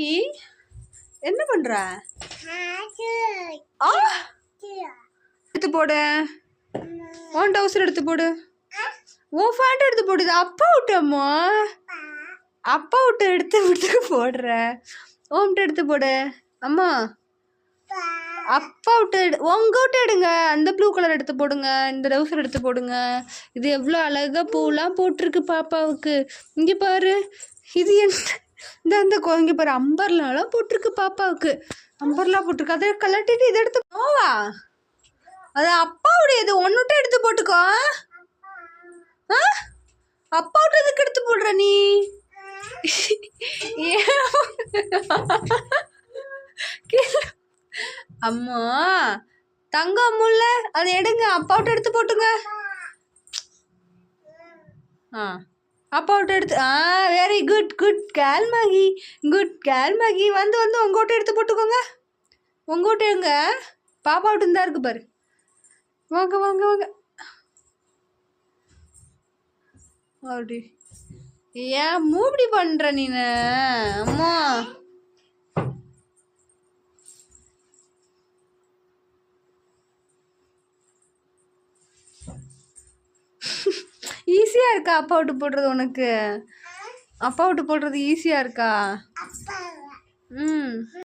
ஈ என்ன பண்ற? எடுத்து போடு. உன் டவுசர் எடுத்து போடு. உன் ஃபேண்ட் எடுத்து போடுது. அப்பா விட்டம்மா. அப்பா விட்டு எடுத்து விட்டுக்கு போடுற. ஓம்ட்டு எடுத்து போடு. அம்மா அப்பா விட்டு உங்க விட்டு எடுங்க. அந்த ப்ளூ கலர் எடுத்து போடுங்க. இந்த டவுசர் எடுத்து போடுங்க. இது எவ்வளோ அழகா பூலாம் போட்டிருக்கு பாப்பாவுக்கு. இங்கே பாரு. இது என்ன இந்த இங்கே பாரு அம்பர்லாம் போட்டிருக்கு பாப்பாவுக்கு. அம்பர்லாம் போட்டிருக்கு. அதை கலட்டிட்டு இதை எடுத்து போவா. அது அப்பாவுடையது. ஒன்னுட்டு எடுத்து போட்டுக்கோ. அப்பா விட்டு எதுக்கு எடுத்து போடுற நீ? அம்மா தங்கம் முல்ல அதை எடுங்க. அப்பா விட்டு எடுத்து போட்டுங்க. அப்பா விட்டு எடுத்து வெரி குட். குட் கேள் மகி. குட் கேள் மகி. வந்து உங்க விட்டு எடுத்து போட்டுக்கோங்க. உங்க விட்டு எங்க பாப்பா விட்டு இருந்தா இருக்கு பாரு. வாங்க வாங்க வாங்க. அப்படி ஏன் மூடி பண்ற நீனு? அம்மா ஈஸியா இருக்கா அப்பா விட்டு போடுறது உனக்கு? அப்பா விட்டு போடுறது ஈஸியா இருக்கா?